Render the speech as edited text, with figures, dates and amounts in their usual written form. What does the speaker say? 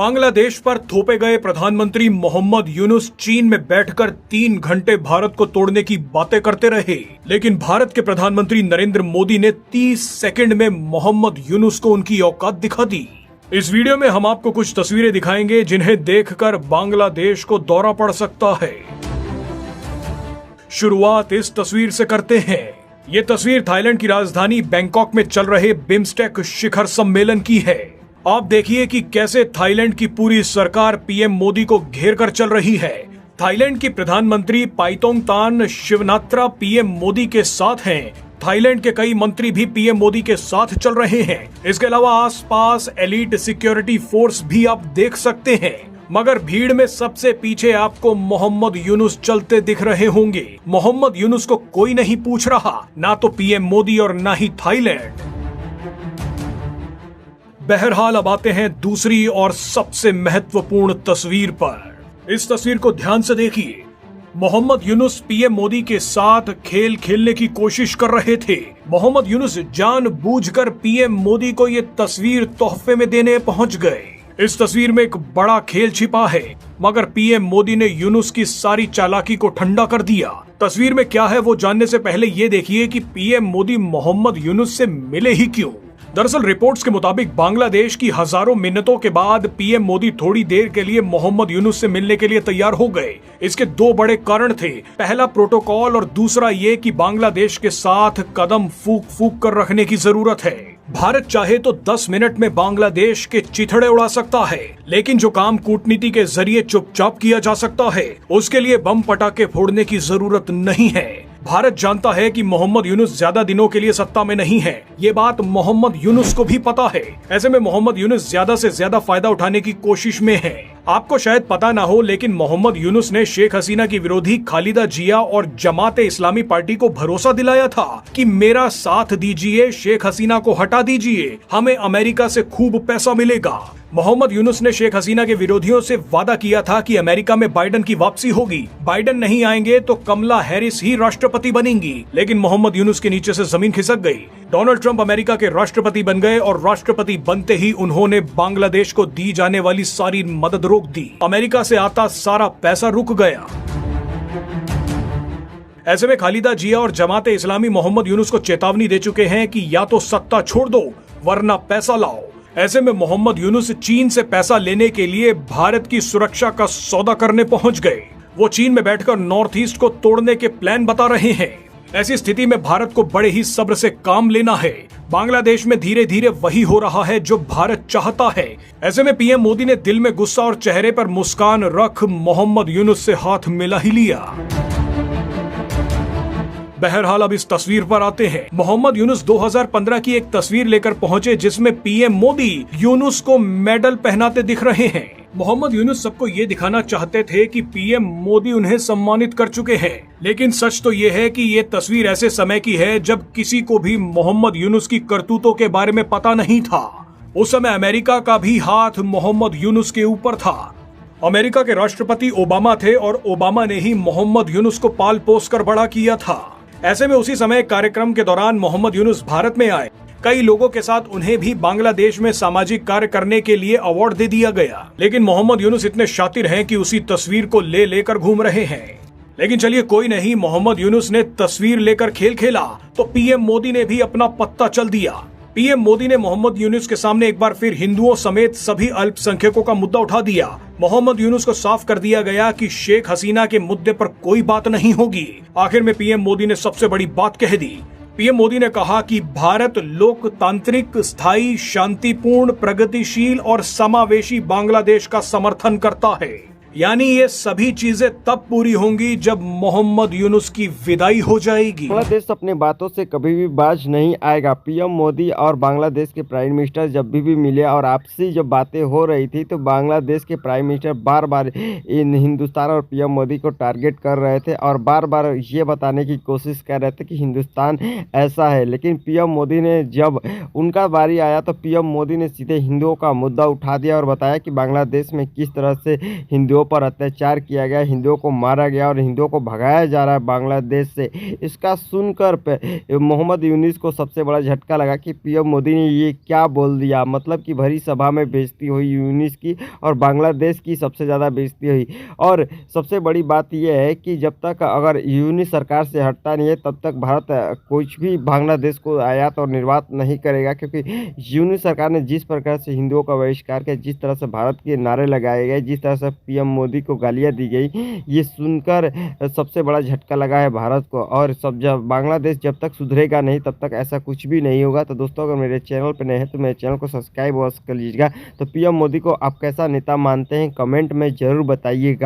बांग्लादेश पर थोपे गए प्रधानमंत्री मोहम्मद यूनुस चीन में बैठकर 3 घंटे भारत को तोड़ने की बातें करते रहे, लेकिन भारत के प्रधानमंत्री नरेंद्र मोदी ने 30 सेकंड में मोहम्मद यूनुस को उनकी औकात दिखा दी। इस वीडियो में हम आपको कुछ तस्वीरें दिखाएंगे जिन्हें देखकर बांग्लादेश को दौरा पड़ सकता है। शुरुआत इस तस्वीर से करते हैं। ये तस्वीर थाईलैंड की राजधानी बैंकॉक में चल रहे बिम्स्टेक शिखर सम्मेलन की है। आप देखिए कि कैसे थाईलैंड की पूरी सरकार पीएम मोदी को घेर कर चल रही है। थाईलैंड की प्रधानमंत्री पाइतोंगतान शिवनात्रा पीएम मोदी के साथ हैं। थाईलैंड के कई मंत्री भी पीएम मोदी के साथ चल रहे हैं। इसके अलावा आसपास एलीट सिक्योरिटी फोर्स भी आप देख सकते हैं, मगर भीड़ में सबसे पीछे आपको मोहम्मद यूनुस चलते दिख रहे होंगे। मोहम्मद यूनुस को कोई नहीं पूछ रहा, ना तो पीएम मोदी और ना ही थाईलैंड। बहरहाल अब आते हैं दूसरी और सबसे महत्वपूर्ण तस्वीर पर। इस तस्वीर को ध्यान से देखिए। मोहम्मद यूनुस पीएम मोदी के साथ खेल खेलने की कोशिश कर रहे थे। मोहम्मद यूनुस जानबूझकर पीएम मोदी को ये तस्वीर तोहफे में देने पहुंच गए। इस तस्वीर में एक बड़ा खेल छिपा है, मगर पीएम मोदी ने यूनुस की सारी चालाकी को ठंडा कर दिया। तस्वीर में क्या है वो जानने से पहले ये देखिए कि पीएम मोदी मोहम्मद यूनुस से मिले ही क्यों। दरअसल रिपोर्ट्स के मुताबिक बांग्लादेश की हजारों मिन्नतों के बाद पीएम मोदी थोड़ी देर के लिए मोहम्मद यूनुस से मिलने के लिए तैयार हो गए। इसके 2 बड़े कारण थे। पहला प्रोटोकॉल और दूसरा ये कि बांग्लादेश के साथ कदम फूक फूक कर रखने की जरूरत है। भारत चाहे तो 10 मिनट में बांग्लादेश के चिथड़े उड़ा सकता है, लेकिन जो काम कूटनीति के जरिए चुपचाप किया जा सकता है, उसके लिए बम पटाखे फोड़ने की जरूरत नहीं है। भारत जानता है कि मोहम्मद यूनुस ज्यादा दिनों के लिए सत्ता में नहीं है। ये बात मोहम्मद यूनुस को भी पता है। ऐसे में मोहम्मद यूनुस ज्यादा से ज्यादा फायदा उठाने की कोशिश में है। आपको शायद पता ना हो, लेकिन मोहम्मद यूनुस ने शेख हसीना की विरोधी खालिदा जिया और जमाते इस्लामी पार्टी को भरोसा दिलाया था कि मेरा साथ दीजिए, शेख हसीना को हटा दीजिए, हमें अमेरिका से खूब पैसा मिलेगा। मोहम्मद यूनुस ने शेख हसीना के विरोधियों से वादा किया था कि अमेरिका में बाइडन की वापसी होगी। बाइडन नहीं आएंगे तो कमला हैरिस ही राष्ट्रपति बनेंगी, लेकिन मोहम्मद यूनुस के नीचे से जमीन खिसक गई। डोनाल्ड ट्रंप अमेरिका के राष्ट्रपति बन गए और राष्ट्रपति बनते ही उन्होंने बांग्लादेश को दी जाने वाली सारी मदद रोक दी। अमेरिका से आता सारा पैसा रुक गया। ऐसे में खालिदा जिया और जमाते इस्लामी मोहम्मद यूनुस को चेतावनी दे चुके हैं कि या तो सत्ता छोड़ दो वरना पैसा लाओ। ऐसे में मोहम्मद यूनुस चीन से पैसा लेने के लिए भारत की सुरक्षा का सौदा करने पहुंच गए। वो चीन में बैठकर नॉर्थ ईस्ट को तोड़ने के प्लान बता रहे हैं। ऐसी स्थिति में भारत को बड़े ही सब्र से काम लेना है। बांग्लादेश में धीरे धीरे वही हो रहा है जो भारत चाहता है। ऐसे में पीएम मोदी ने दिल में गुस्सा और चेहरे पर मुस्कान रख मोहम्मद यूनुस से हाथ मिला ही लिया। बहरहाल अब इस तस्वीर पर आते हैं। मोहम्मद यूनुस 2015 की एक तस्वीर लेकर पहुंचे जिसमें पीएम मोदी यूनुस को मेडल पहनाते दिख रहे हैं। मोहम्मद यूनुस सबको ये दिखाना चाहते थे कि पीएम मोदी उन्हें सम्मानित कर चुके हैं, लेकिन सच तो ये है कि ये तस्वीर ऐसे समय की है जब किसी को भी मोहम्मद यूनुस की करतूतों के बारे में पता नहीं था। उस समय अमेरिका का भी हाथ मोहम्मद यूनुस के ऊपर था। अमेरिका के राष्ट्रपति ओबामा थे और ओबामा ने ही मोहम्मद यूनुस को पाल पोस कर बड़ा किया था। ऐसे में उसी समय कार्यक्रम के दौरान मोहम्मद यूनुस भारत में आए। कई लोगों के साथ उन्हें भी बांग्लादेश में सामाजिक कार्य करने के लिए अवार्ड दे दिया गया, लेकिन मोहम्मद यूनुस इतने शातिर हैं कि उसी तस्वीर को ले लेकर घूम रहे हैं। लेकिन चलिए कोई नहीं, मोहम्मद यूनुस ने तस्वीर लेकर खेल खेला तो पीएम मोदी ने भी अपना पत्ता चल दिया। पीएम मोदी ने मोहम्मद यूनुस के सामने एक बार फिर हिंदुओं समेत सभी अल्पसंख्यकों का मुद्दा उठा दिया। मोहम्मद यूनुस को साफ कर दिया गया कि शेख हसीना के मुद्दे पर कोई बात नहीं होगी। आखिर में पीएम मोदी ने सबसे बड़ी बात कह दी। पीएम मोदी ने कहा कि भारत लोकतांत्रिक, स्थायी, शांतिपूर्ण, प्रगतिशील और समावेशी बांग्लादेश का समर्थन करता है। यानी ये सभी चीजें तब पूरी होंगी जब मोहम्मद यूनुस की विदाई हो जाएगी। बांग्लादेश अपनी बातों से कभी भी बाज नहीं आएगा। पीएम मोदी और बांग्लादेश के प्राइम मिनिस्टर जब भी मिले और आपसी जब बातें हो रही थी तो बांग्लादेश के प्राइम मिनिस्टर बार बार इन हिंदुस्तान और पीएम मोदी को टारगेट कर रहे थे और बार बार ये बताने की कोशिश कर रहे थे कि हिंदुस्तान ऐसा है। लेकिन पीएम मोदी ने जब उनका बारी आया तो पीएम मोदी ने सीधे हिंदुओं का मुद्दा उठा दिया और बताया कि बांग्लादेश में किस तरह से हिंदुओं हिंदुओं पर अत्याचार किया गया, हिंदुओं को मारा गया और हिंदुओं को भगाया जा रहा है बांग्लादेश से। इसका सुनकर मोहम्मद यूनुस को सबसे बड़ा झटका लगा कि पीएम मोदी ने ये क्या बोल दिया। मतलब कि भरी सभा में बेइज्जती हुई यूनुस की और बांग्लादेश की सबसे ज़्यादा बेइज्जती हुई। और सबसे बड़ी बात यह है कि जब तक अगर यूनुस सरकार से हटता नहीं है तब तक भारत कुछ भी बांग्लादेश को आयात और निर्यात नहीं करेगा, क्योंकि यूनुस सरकार ने जिस प्रकार से हिंदुओं का बहिष्कार किया, जिस तरह से भारत के नारे लगाए गए, जिस तरह से पीएम मोदी को गालियाँ दी गई, ये सुनकर सबसे बड़ा झटका लगा है भारत को। और सब जब बांग्लादेश जब तक सुधरेगा नहीं तब तक ऐसा कुछ भी नहीं होगा। तो दोस्तों अगर मेरे चैनल पर नए हैं तो मेरे चैनल को सब्सक्राइब कर लीजिएगा। तो पीएम मोदी को आप कैसा नेता मानते हैं कमेंट में ज़रूर बताइएगा।